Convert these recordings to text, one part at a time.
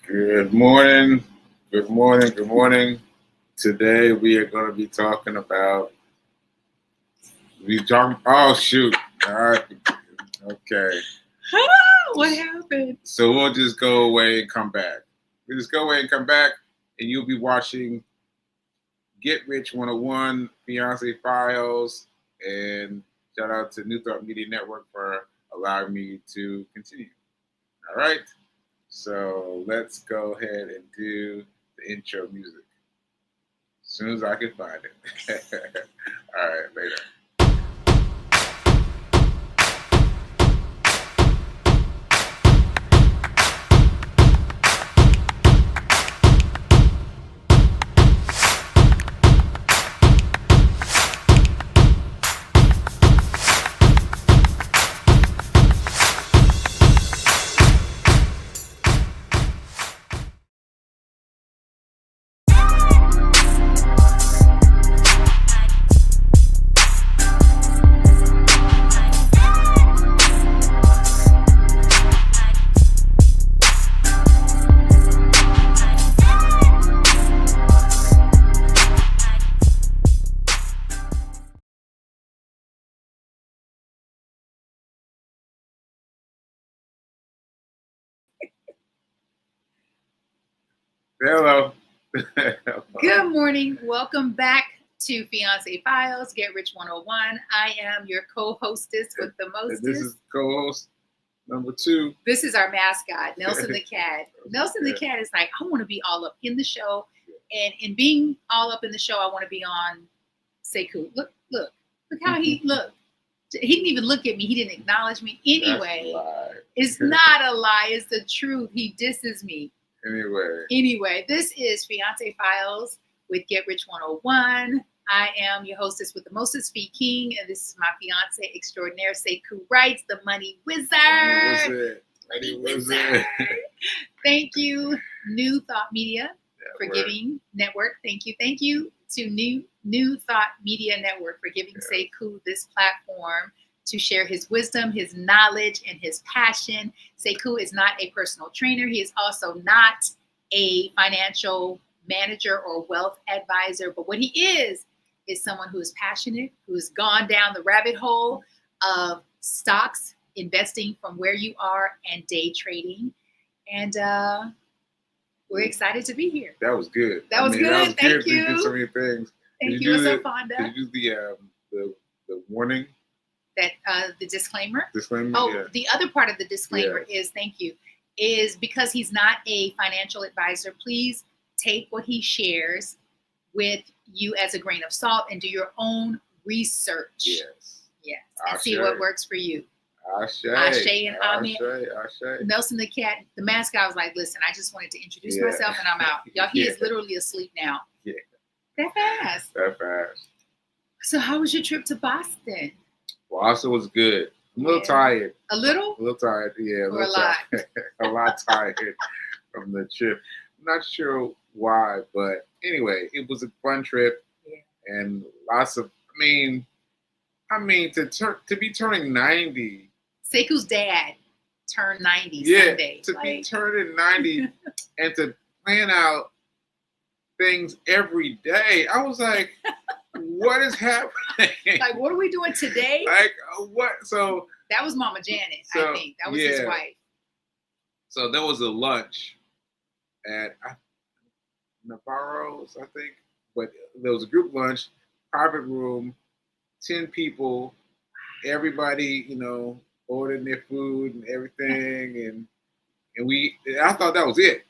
Good morning. Good morning. Good morning. Today we are going to be talking about. Oh shoot! All right. Okay. What happened? So we'll just go away and come back. We just go away and come back, and you'll be watching Get Rich 101, Fiance Files, and shout out to New Thought Media Network for allowing me to continue. All right. So let's go ahead and do the intro music. As soon as I can find it. All right, later. Hello. Good morning. Welcome back to Fiance Files, Get Rich 101. I am your co-hostess with the mostest. This is co-host number 2. This is our mascot, Nelson the cat. Nelson the cat is like, I want to be all up in the show. And in being all up in the show, I want to be on Sekou. Look how he looked. He didn't even look at me. He didn't acknowledge me. Anyway, it's not a lie. It's the truth. He disses me. Anyway, this is Fiance Files with Get Rich 101. I am your hostess with the mostest Fee King, and this is my fiance extraordinaire, Sekou Writes, the Money Wizard. Money Wizard. Thank you, New Thought Media for giving Network. Thank you to New Thought Media Network for giving Sekou this platform to share his wisdom, his knowledge, and his passion. Sekou is not a personal trainer. He is also not a financial manager or wealth advisor. But what he is someone who is passionate, who has gone down the rabbit hole of stocks, investing from where you are, and day trading. And we're excited to be here. That was good. That was good. Thank you. You did so many things. Thank you. What's up, Fonda? Did you do the warning? That the disclaimer. Yeah. The other part of the disclaimer is is because he's not a financial advisor. Please take what he shares with you as a grain of salt and do your own research. Yes. And see what works for you. Ashe and Amen. Nelson the cat, the mascot was like, listen, I just wanted to introduce myself and I'm out. Y'all, he is literally asleep now. Yeah. That fast. So how was your trip to Boston? Boston was good. I'm a little tired. A little? A little tired, yeah. Or a lot? A lot tired from the trip. I'm not sure why, but anyway, it was a fun trip. Yeah. And lots of, I mean, to be turning 90. Sekou's dad turned 90 Sunday. To be turning 90 and to plan out things every day. I was like, what is happening? Like, what are we doing today? Like, what? So that was Mama Janet, I think. That was his wife. So there was a lunch at Navarro's, I think. But there was a group lunch, private room, 10 people, everybody, ordering their food and everything. And I thought that was it.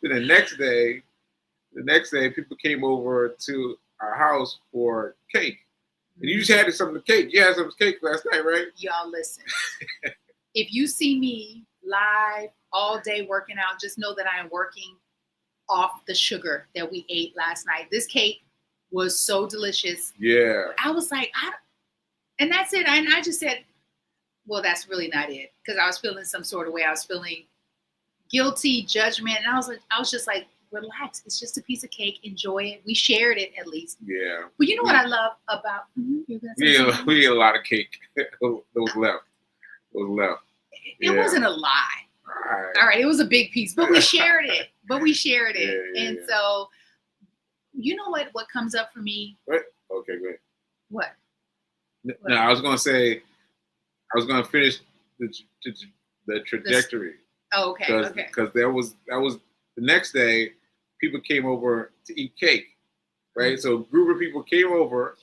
Then the next day, people came over to our house for cake. And you just had some of the cake. You had some cake last night, right? Y'all listen. If you see me live all day working out, just know that I am working off the sugar that we ate last night. This cake was so delicious. Yeah. I was like, and that's it. And I just said, well, that's really not it. Because I was feeling some sort of way. I was feeling guilty, judgment. And I was just like, relax. It's just a piece of cake. Enjoy it. We shared it at least. Yeah. But you know what I love about we ate a lot of cake. It was left. It wasn't a lie. All right. It was a big piece, but we shared it. Yeah, And so, you know what comes up for me? What? Okay, great. What? No, I was going to say, I was going to finish the trajectory. Oh, okay. Because that was the next day, people came over to eat cake, right? So a group of people came over,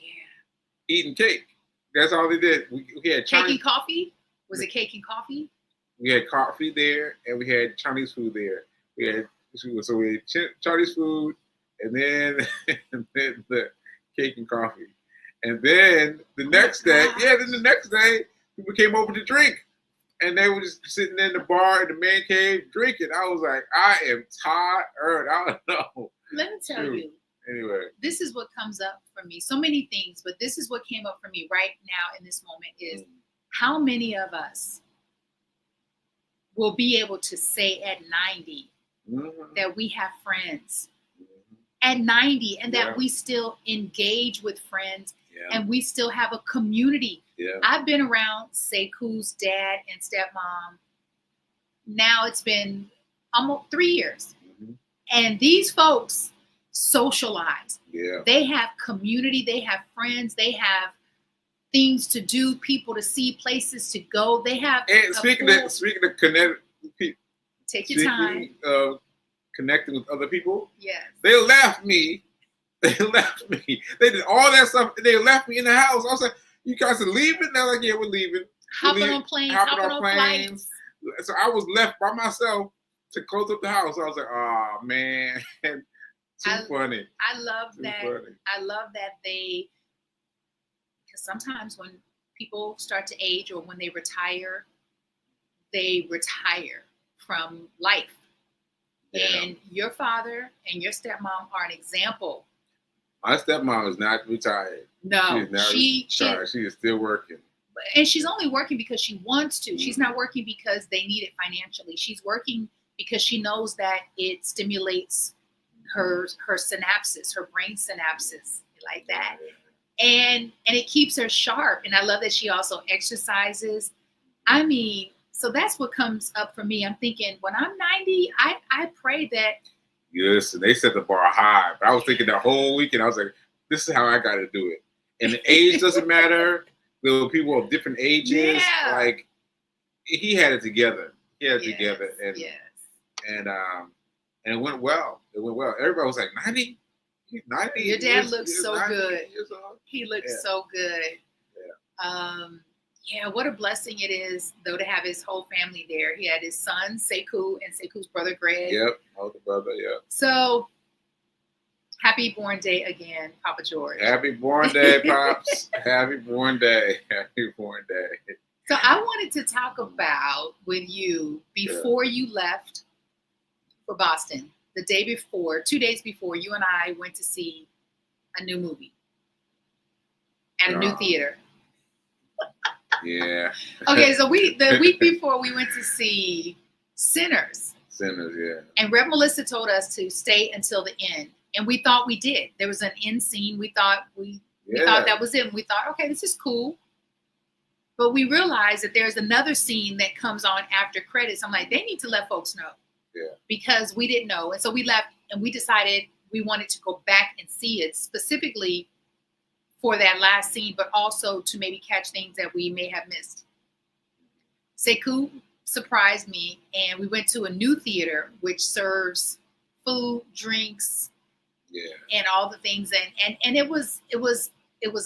eating cake. That's all they did. We had cake and coffee. Was it cake and coffee? We had coffee there, and we had Chinese food there. We had Chinese food, and then the cake and coffee. And then the next day, people came over to drink. And they were just sitting in the bar in the man cave drinking. I was like, I am tired. I don't know. Let me tell you. Anyway. This is what comes up for me. So many things, but this is what came up for me right now in this moment is how many of us will be able to say at 90 that we have friends at 90 and that we still engage with friends and we still have a community. Yeah. I've been around Sekou's dad and stepmom. Now it's been almost 3 years. And these folks socialize. Yeah. They have community. They have friends. They have things to do, people to see, places to go. They have. And speaking of connect, take your time. Connecting with other people. Yes. They left me. They did all that stuff. They left me in the house. I was like, "You guys are leaving?" They're like, "Yeah, we're leaving." Hopping on planes. Hopping on planes. So I was left by myself to close up the house. I was like, "Oh man, funny." I love that. Funny. I love that because sometimes when people start to age or when they retire from life. Yeah. And your father and your stepmom are an example. My stepmom is not retired. No, she is still working. And she's only working because she wants to. She's not working because they need it financially. She's working because she knows that it stimulates her synapses, her brain synapses, like that. And it keeps her sharp. And I love that she also exercises. I mean, so that's what comes up for me. I'm thinking when I'm 90, I pray that. Yes, and they set the bar high. But I was thinking the whole weekend, I was like, this is how I got to do it. And the age doesn't matter. There were people of different ages. Yeah. Like, he had it together. And it went well. Everybody was like, 90? 90? Your dad looks so good. He looks so good. Yeah. What a blessing it is, though, to have his whole family there. He had his son, Sekou, and Sekou's brother, Greg. Yep, older brother, yeah. So, happy born day again, Papa George. Happy born day, Pops. Happy born day. Happy born day. So, I wanted to talk about with you before you left for Boston, the day before, 2 days before, you and I went to see a new movie at a new theater. Yeah. Okay, so the week before we went to see Sinners. Sinners, yeah. And Rev Melissa told us to stay until the end. And we thought we did. There was an end scene. We thought thought that was it. And we thought, okay, this is cool. But we realized that there's another scene that comes on after credits. I'm like, they need to let folks know. Yeah. Because we didn't know. And so we left and we decided we wanted to go back and see it specifically for that last scene, but also to maybe catch things that we may have missed. Sekou surprised me, and we went to a new theater which serves food, drinks, and all the things, and it was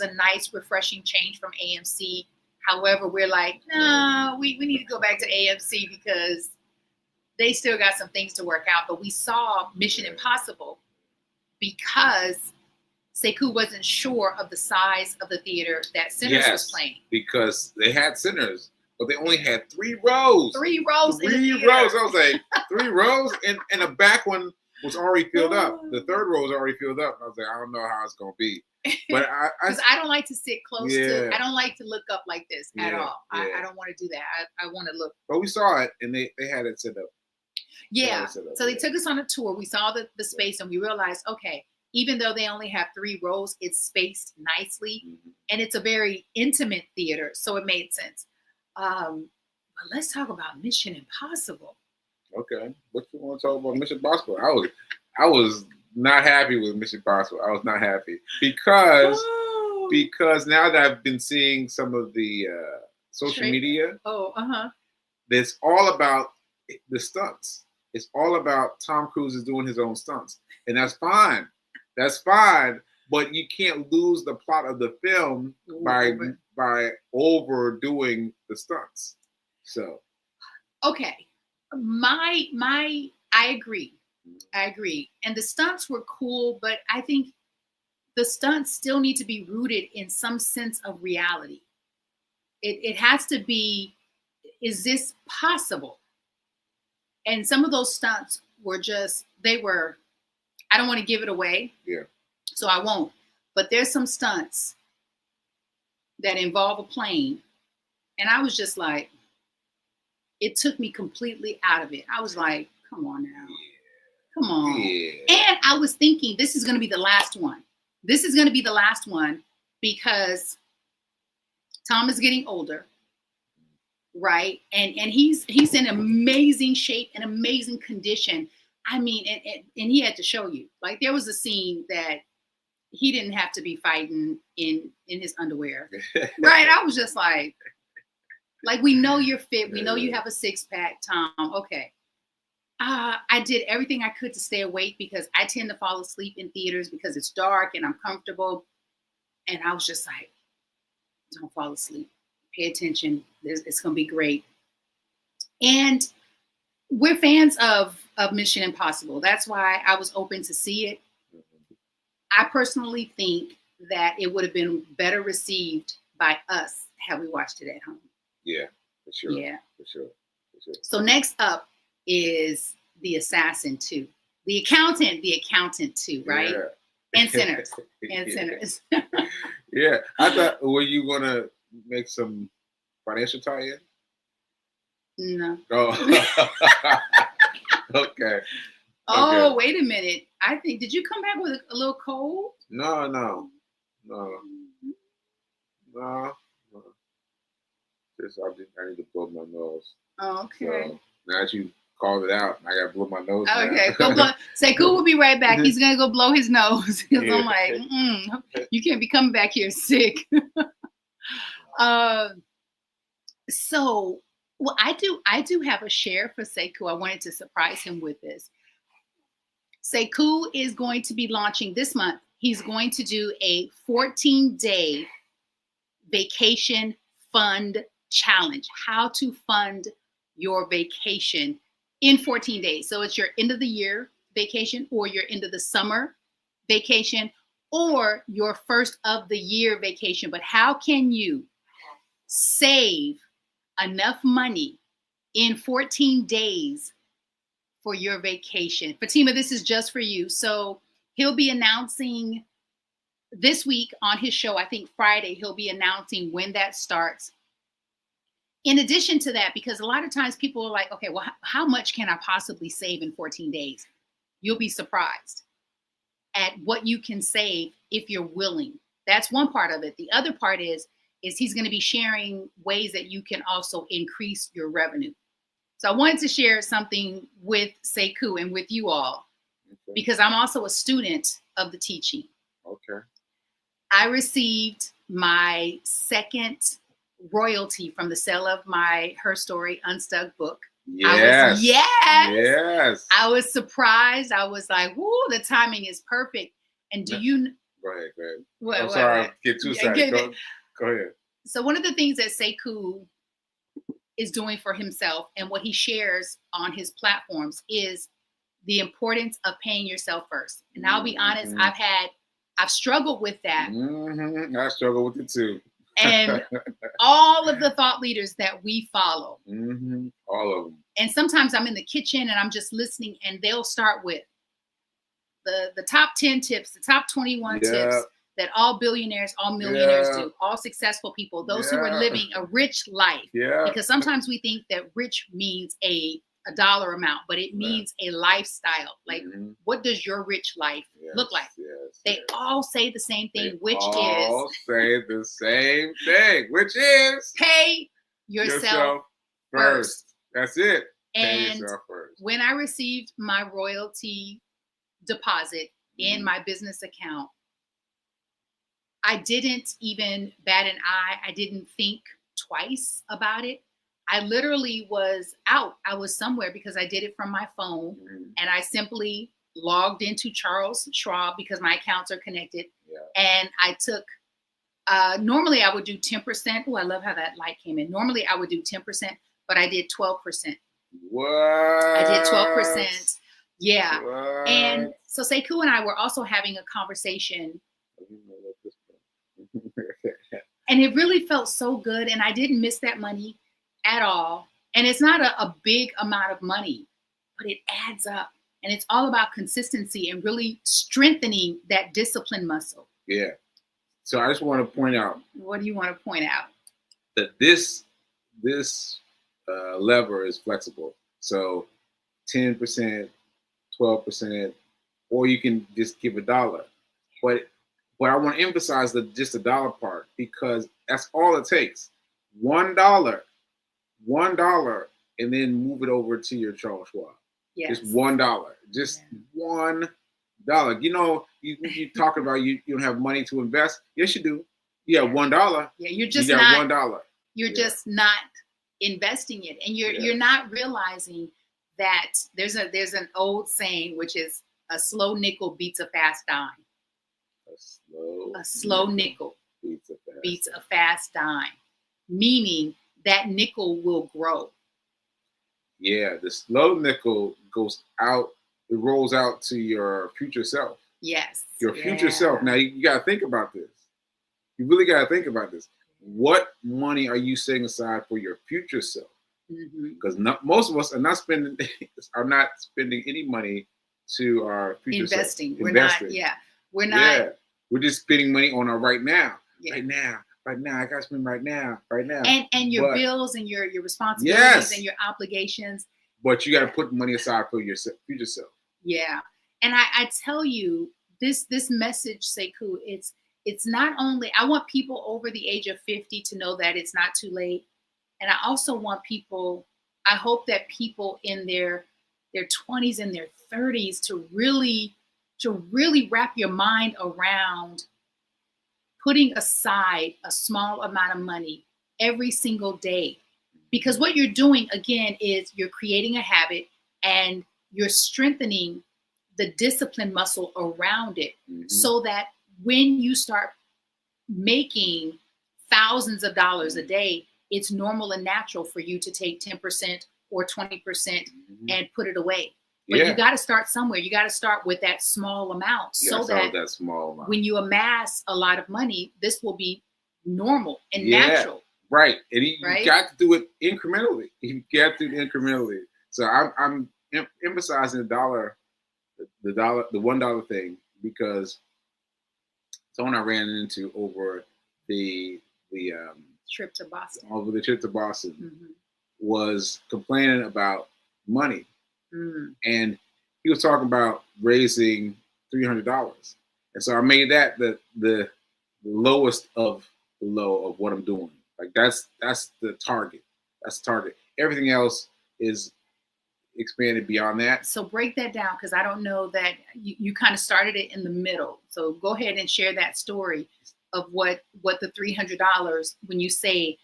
a nice, refreshing change from AMC. However, we're like, no, we need to go back to AMC because they still got some things to work out. But we saw Mission Impossible because Sekou wasn't sure of the size of the theater that Sinners was playing. Because they had Sinners, but they only had 3 rows. 3 rows. 3 rows. I was like, 3 rows, and the back one was already filled up. The third row was already filled up. I was like, I don't know how it's gonna be. But because I don't like to sit close to. I don't like to look up like this at all. I don't want to do that. I want to look. But we saw it, and they had it set up. Yeah. So they took us on a tour. We saw the space, and we realized, okay, even though they only have 3 rows, it's spaced nicely, and it's a very intimate theater, so it made sense. But let's talk about Mission Impossible. Okay. What you want to talk about Mission Possible? I was not happy with Mission Possible. I was not happy because now that I've been seeing some of the social media, it's all about the stunts. It's all about Tom Cruise is doing his own stunts, and that's fine. That's fine, but you can't lose the plot of the film by overdoing the stunts. So, okay, I agree. And the stunts were cool, but I think the stunts still need to be rooted in some sense of reality. It has to be, is this possible? And some of those stunts were I don't want to give it away. Yeah. So I won't. But there's some stunts that involve a plane. And I was just like, it took me completely out of it. I was like, come on now. Come on. Yeah. And I was thinking, this is going to be the last one. This is going to be the last one because Tom is getting older, right? And he's in amazing shape and amazing condition. I mean, and he had to show you. Like, there was a scene that he didn't have to be fighting in his underwear, right? I was just like, we know you're fit. We know you have a six-pack, Tom. Okay. I did everything I could to stay awake because I tend to fall asleep in theaters because it's dark and I'm comfortable. And I was just like, don't fall asleep. Pay attention. It's going to be great. And we're fans of Mission Impossible. That's why I was open to see it. I personally think that it would have been better received by us had we watched it at home. Yeah, for sure. Yeah. For sure. So next up is The Assassin 2. The Accountant 2, right? Yeah. And Sinners. Sinners. Yeah. I thought, were you going to make some financial tie-in? No. Oh. Okay. Oh, wait a minute. I think, did you come back with a little cold? No. Just I need to blow my nose. Oh, okay. So now that you called it out, I got to blow my nose. Okay, go blow. Sekou will be right back. He's gonna go blow his nose because I'm like, you can't be coming back here sick. So, well, I do have a share for Sekou. I wanted to surprise him with this. Sekou is going to be launching this month. He's going to do a 14-day vacation fund challenge. How to fund your vacation in 14 days. So it's your end of the year vacation, or your end of the summer vacation, or your first of the year vacation. But how can you save enough money in 14 days for your vacation? Fatima, this is just for you. So he'll be announcing this week on his show, I think Friday, he'll be announcing when that starts. In addition to that, because a lot of times people are like, okay, well, how much can I possibly save in 14 days? You'll be surprised at what you can save if you're willing. That's one part of it. The other part is he's going to be sharing ways that you can also increase your revenue. So I wanted to share something with Sekou and with you all, because I'm also a student of the teaching. Okay. I received my second royalty from the sale of my Her Story Unstuck book. Yes. Yes. I was surprised. I was like, whoo, the timing is perfect. And do you... Go ahead. I'm sorry, get too excited. Go ahead. So one of the things that Sekou is doing for himself and what he shares on his platforms is the importance of paying yourself first. And I'll be honest, I've struggled with that. I struggle with it too. And all of the thought leaders that we follow. All of them. And sometimes I'm in the kitchen and I'm just listening, and they'll start with the top 10 tips, the top 21 tips that all billionaires, all millionaires do, all successful people, those who are living a rich life. Because sometimes we think that rich means a dollar amount, but it means a lifestyle. Like, what does your rich life look like? They all say the same thing, which is pay yourself first. That's it. Pay And yourself first. when I received my royalty deposit in my business account, I didn't even bat an eye. I didn't think twice about it. I literally was out. I was somewhere because I did it from my phone, and I simply logged into Charles Schwab because my accounts are connected. Yeah. And I took, normally I would do 10%. Oh, I love how that light came in. Normally I would do 10%, but I did 12%. What? I did 12%. Yeah. What? And so Sekou and I were also having a conversation. And it really felt so good. And I didn't miss that money at all. And it's not a big amount of money, but it adds up. And it's all about consistency and really strengthening that discipline muscle. Yeah. So I just want to point out. What do you want to point out? That this lever is flexible. So 10%, 12%, or you can just give $1. But I want to emphasize just the dollar part, because that's all it takes. $1, and then move it over to your Charles Schwab. Yes. Just $1. Just $1. You know, you talking about you don't have money to invest. Yes, you do. You have $1. Yeah, you're just you got not $1. You're just not investing it, and you're not realizing that there's an old saying, which is a slow nickel beats a fast dime. A slow nickel beats a fast dime, meaning that nickel will grow. Yeah, the slow nickel goes out, it rolls out to your future self. Yes. Your future self. Now, you got to think about this. You really got to think about this. What money are you setting aside for your future self? Because most of us are not spending any money to our future self. We're not. We're not. Yeah. We're just spending money on our right now. Right now. I got to spend right now. And your bills and your responsibilities and your obligations. But you got to put money aside for your future self. Yeah. And I tell you, this message, Sekou, it's not only, I want people over the age of 50 to know that it's not too late. And I also want people, I hope that people in their 20s and their 30s to really wrap your mind around putting aside a small amount of money every single day. Because what you're doing, again, is you're creating a habit and you're strengthening the discipline muscle around it, so that when you start making thousands of dollars a day, it's normal and natural for you to take 10% or 20% and put it away. But you got to start somewhere. You got to start with that small amount, so that when you amass a lot of money, this will be normal and natural. Right. And you got to do it incrementally. You got to do it incrementally. So I'm emphasizing the $1 thing, because someone I ran into over the trip to Boston. Was complaining about money. And he was talking about raising $300. And so I made that the lowest of the low of what I'm doing. Like that's the target. That's the target. Everything else is expanded beyond that. So break that down, because I don't know that you kind of started it in the middle. So go ahead and share that story of what the $300, when you say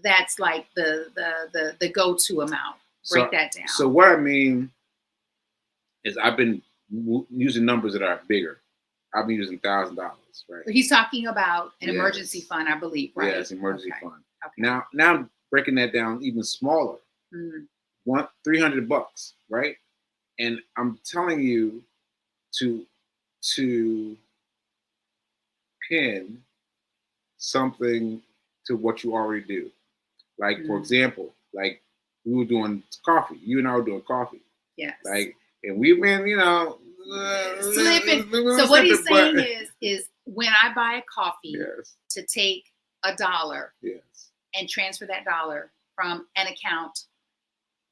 that's like the go-to amount. Break that down. So what I mean is I've been using numbers that are bigger. I've been using $1,000, right? So he's talking about an emergency fund, I believe, right? Yes, emergency fund. Okay. Now I'm breaking that down even smaller. $300, right? And I'm telling you to pin something to what you already do. Like, for example, like we were doing coffee. You and I were doing coffee. Yes. Like, and we've been, slipping. So what he's saying is when I buy a coffee, to take $1 and transfer that $1 from an account,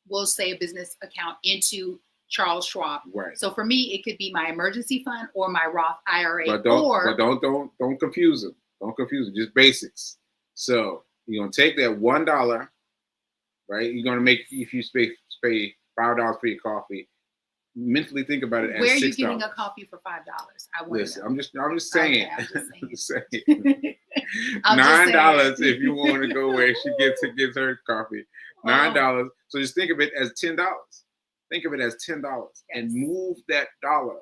we'll say a business account, into Charles Schwab. Right. So for me, it could be my emergency fund or my Roth IRA. But don't confuse them. Don't confuse them. Just basics. So you're gonna take that $1, right? You're gonna make, if you pay $5 for your coffee. Mentally think about it as $6. Where are you getting a coffee for $5? I want Listen, to know. I'm just saying. Okay, I'm just saying. I'm just $9 saying. if you want to go where she gets her coffee. $9. So just think of it as $10. Think of it as $10 and move that dollar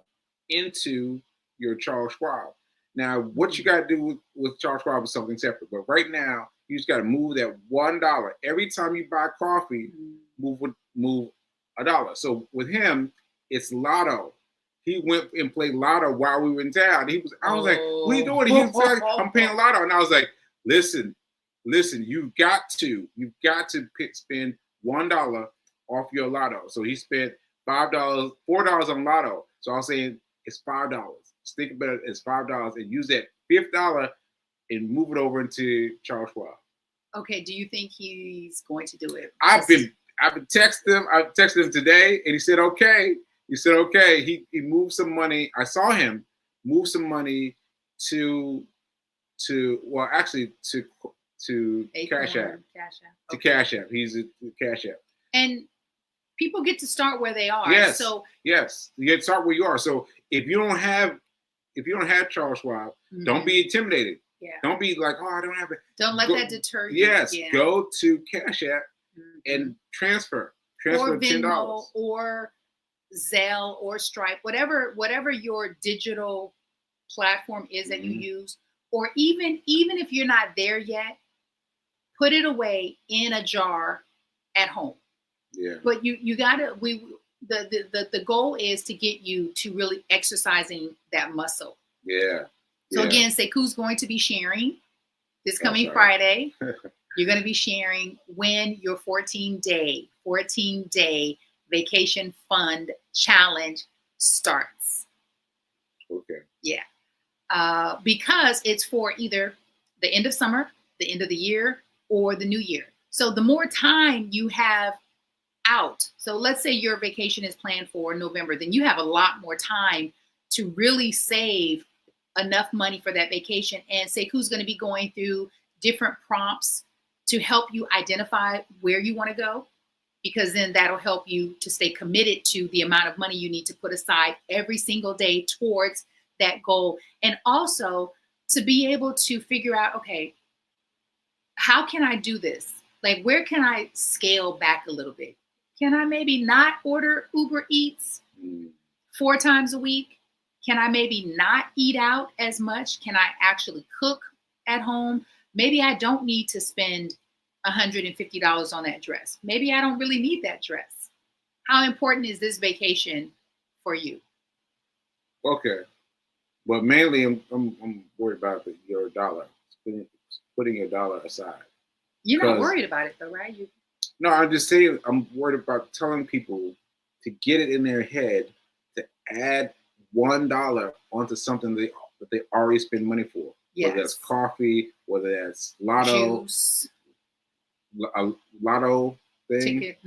into your Charles Schwab. Now, what you got to do with Charles Schwab is something separate. But right now, you just got to move that $1 every time you buy coffee. Move $1. So with him, it's Lotto. He went and played Lotto while we were in town. I was like, "What are you doing?" He was like, "I'm playing Lotto," and I was like, "Listen, you've got to spend $1 off your Lotto." So he spent $4 on Lotto. So I was saying it's $5. Just think about it as $5 and use that $5 and move it over into Charles Schwab. Okay. Do you think he's going to do it? I've been texting him. I texted him today, and he said okay. He said okay. He moved some money. I saw him move some money to Cash App. To Cash App. He's a Cash App. And people get to start where they are. Yes. So yes, you get to start where you are. So if you don't have Charles Schwab, don't be intimidated. Yeah. Don't be like, oh, I don't have it. Don't let that deter you. Yes. Go to Cash App and transfer or $10. Venmo or Zelle or Stripe, whatever your digital platform is that you use, or even if you're not there yet, put it away in a jar at home. Yeah. But you gotta the goal is to get you to really exercising that muscle. Yeah. So again, Sekou's going to be sharing this coming Friday. You're going to be sharing when your 14-day vacation fund challenge starts. Okay. Yeah. Because it's for either the end of summer, the end of the year, or the new year. So the more time you have out, so let's say your vacation is planned for November, then you have a lot more time to really save enough money for that vacation. And Sekou's going to be going through different prompts to help you identify where you want to go, because then that'll help you to stay committed to the amount of money you need to put aside every single day towards that goal. And also to be able to figure out, okay, how can I do this? Like, where can I scale back a little bit? Can I maybe not order Uber Eats 4 times a week? Can I maybe not eat out as much? Can I actually cook at home? Maybe I don't need to spend $150 on that dress. Maybe I don't really need that dress. How important is this vacation for you? Okay. But mainly I'm worried about your dollar, putting your dollar aside. You're not worried about it though, right? No, I'm just saying I'm worried about telling people to get it in their head to add $1 onto something that they already spend money for. Yes. Whether that's coffee, whether that's Lotto, juice, a Lotto thing. Ticket.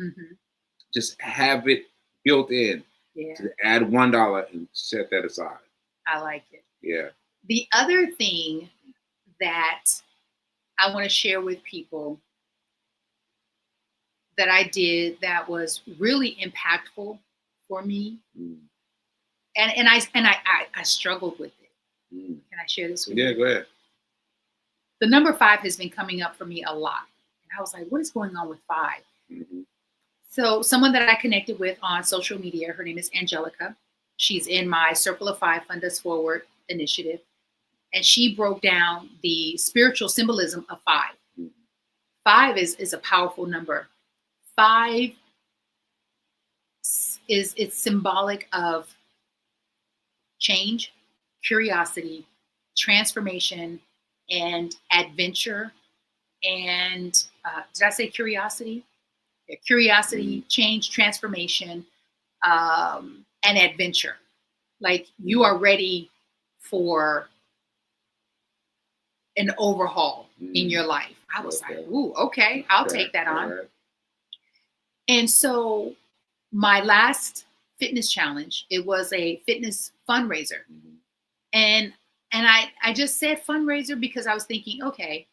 Just have it built in. Yeah. To add $1 and set that aside. I like it. Yeah. The other thing that I want to share with people that I did that was really impactful for me, and I struggled with it. Can I share this with you? Yeah, go ahead. The number 5 has been coming up for me a lot, and I was like, "What is going on with 5?" So someone that I connected with on social media, her name is Angelica. She's in my Circle of 5 Fund Us Forward initiative. And she broke down the spiritual symbolism of 5. 5 is a powerful number. 5 it's symbolic of change, curiosity, transformation, and adventure. And did I say curiosity? Yeah, curiosity, change, transformation, and adventure. Like you are ready for an overhaul in your life. I was like, ooh, okay, I'll take that on. Right. And so my last fitness challenge, it was a fitness fundraiser. And I just said fundraiser because I was thinking, okay,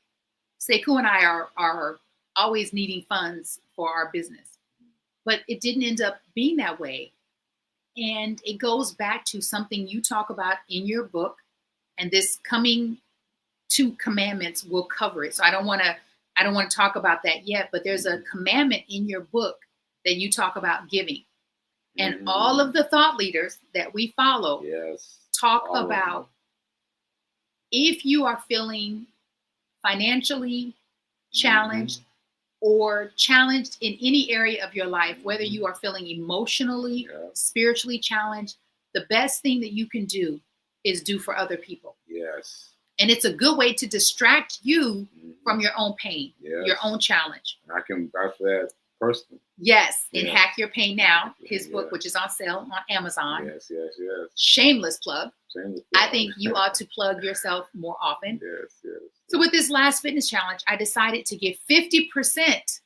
Sekou and I are always needing funds for our business. but it didn't end up being that way. And it goes back to something you talk about in your book, and this coming 2 commandments will cover it. So I don't want to talk about that yet, but there's a commandment in your book that you talk about giving. And all of the thought leaders that we follow talk about if you are feeling financially challenged or challenged in any area of your life, whether you are feeling emotionally, spiritually challenged, the best thing that you can do is do for other people. Yes. And it's a good way to distract you from your own pain, your own challenge. And I can vouch for that personally. Yes. And Hack Your Pain Now, his book, which is on sale on Amazon. Yes. Shameless plug. Shameless plug. I think you ought to plug yourself more often. Yes. So with this last fitness challenge, I decided to give 50%.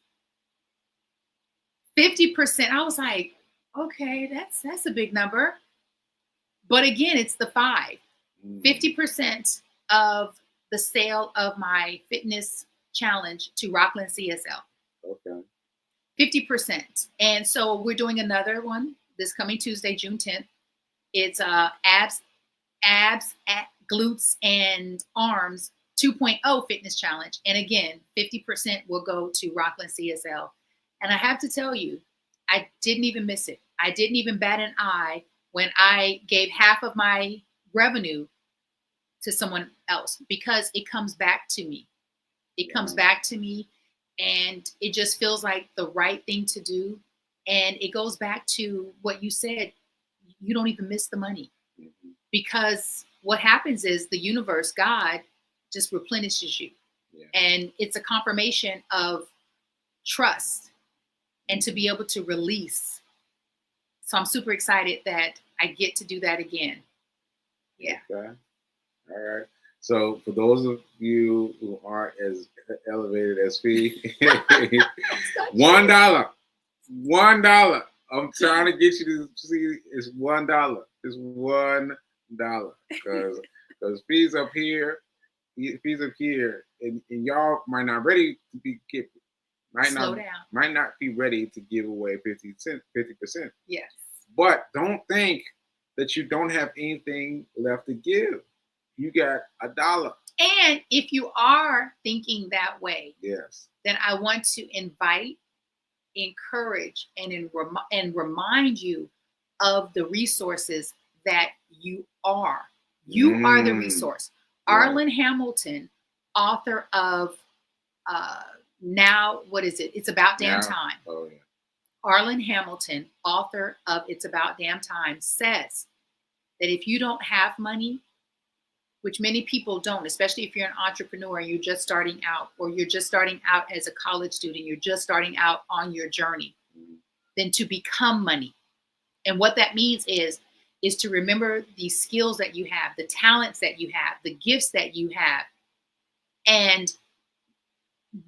50%. I was like, okay, that's a big number. But again, it's the 5. 50% of the sale of my fitness challenge to Rockland CSL. Okay. 50%. And so we're doing another one this coming Tuesday, June 10th. It's abs, glutes, and arms 2.0 fitness challenge. And again, 50% will go to Rockland CSL. And I have to tell you, I didn't even miss it. I didn't even bat an eye when I gave half of my revenue to someone else, because it comes back to me. It comes back to me, and it just feels like the right thing to do. And it goes back to what you said. You don't even miss the money, because what happens is the universe, God, just replenishes you. And it's a confirmation of trust and to be able to release. So I'm super excited that I get to do that again. Yeah. Okay. All right. So for those of you who aren't as elevated as Fee, $1. $1. I'm trying to get you to see it's $1. It's $1. Because Fee's up here. Fee's up here, and y'all might not ready to be given. Might not be ready to give away 50%. Yes. But don't think that you don't have anything left to give. You got $1. And if you are thinking that way, then I want to invite, encourage, and remind you of the resources that you are. You are the resource. Arlen Hamilton, author of Now, what is it? It's About Damn Time. Oh, yeah. Arlen Hamilton, author of It's About Damn Time, says that if you don't have money, which many people don't, especially if you're an entrepreneur and you're just starting out, or you're just starting out as a college student, you're just starting out on your journey, then to become money. And what that means is to remember the skills that you have, the talents that you have, the gifts that you have, and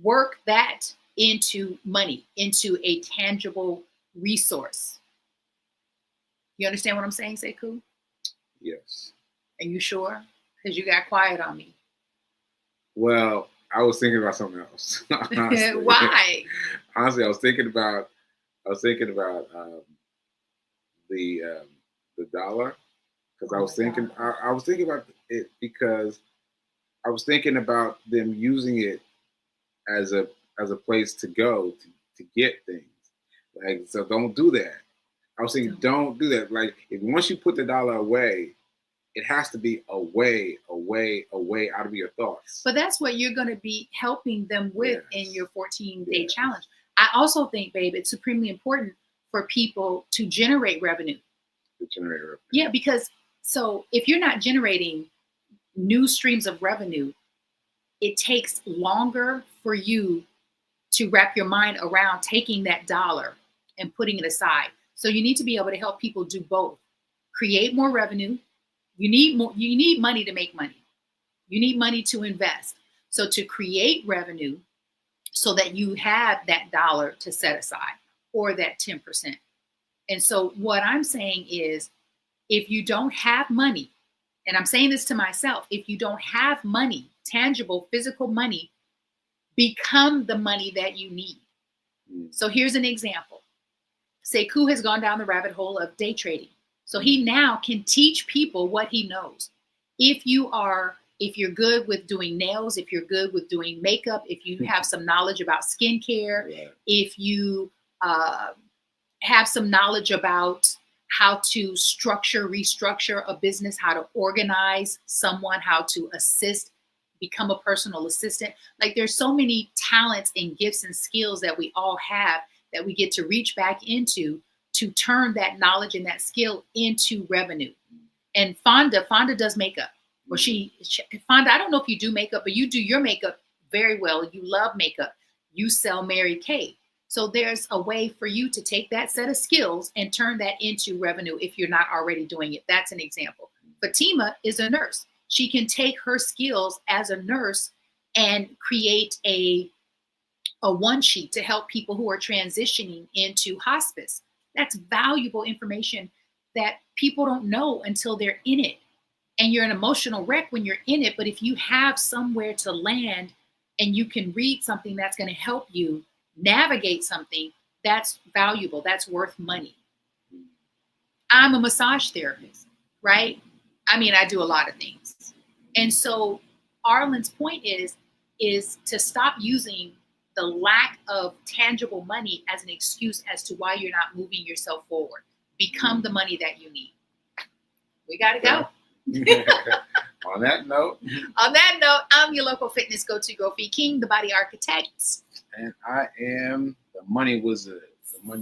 work that into money, into a tangible resource. You understand what I'm saying, Sekou? Yes. Are you sure? Because you got quiet on me. Well, I was thinking about something else. Why? Honestly, I was thinking about the dollar, because I was thinking about it because I was thinking about them using it as a place to go to get things. Like, so don't do that. I was saying don't do that. Like, if once you put the dollar away, it has to be away out of your thoughts. But that's what you're going to be helping them with in your 14-day challenge. I also think, babe, it's supremely important for people to generate revenue. Yeah, because so if you're not generating new streams of revenue, it takes longer for you to wrap your mind around taking that dollar and putting it aside. So you need to be able to help people do both. Create more revenue. You need money to make money. You need money to invest. So to create revenue so that you have that dollar to set aside, or that 10%. And so what I'm saying is, if you don't have money, and I'm saying this to myself, if you don't have money, tangible, physical money, become the money that you need. So here's an example. Sekou has gone down the rabbit hole of day trading. So he now can teach people what he knows. If you're good with doing nails, if you're good with doing makeup, if you have some knowledge about skincare, if you have some knowledge about how to restructure a business, how to organize someone, how to assist, become a personal assistant. Like there's so many talents and gifts and skills that we all have that we get to reach back into to turn that knowledge and that skill into revenue. And Fonda does makeup. Or Fonda, I don't know if you do makeup, but you do your makeup very well. You love makeup. You sell Mary Kay. So there's a way for you to take that set of skills and turn that into revenue if you're not already doing it. That's an example. Fatima is a nurse. She can take her skills as a nurse and create a one sheet to help people who are transitioning into hospice. That's valuable information that people don't know until they're in it. And you're an emotional wreck when you're in it. But if you have somewhere to land and you can read something that's going to help you navigate something, that's valuable. That's worth money. I'm a massage therapist, right? I mean, I do a lot of things. And so Arlen's point is to stop using the lack of tangible money as an excuse as to why you're not moving yourself forward. Become the money that you need. We got to go. On that note, I'm your local fitness go-to feed king, the body architect. And I am the money wizard. And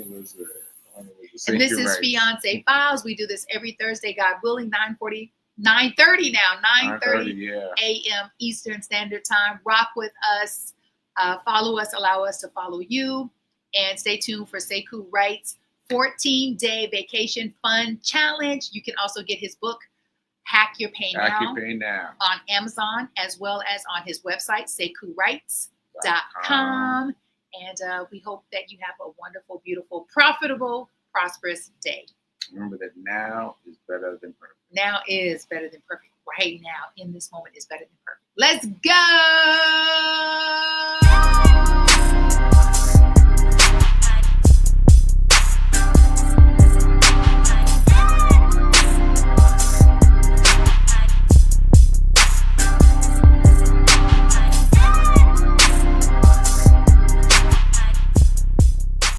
this is Fiance Files. We do this every Thursday, God willing, 9:30 a.m. Eastern Standard Time. Rock with us. Follow us. Allow us to follow you. And stay tuned for Sekou Writes 14-day vacation fun challenge. You can also get his book, Hack Your Pain Now, on Amazon, as well as on his website, sekouwritesdotcom. And we hope that you have a wonderful, beautiful, profitable, prosperous day. Remember that now is better than perfect. Now is better than perfect. Right now, in this moment, is better than perfect. Let's go!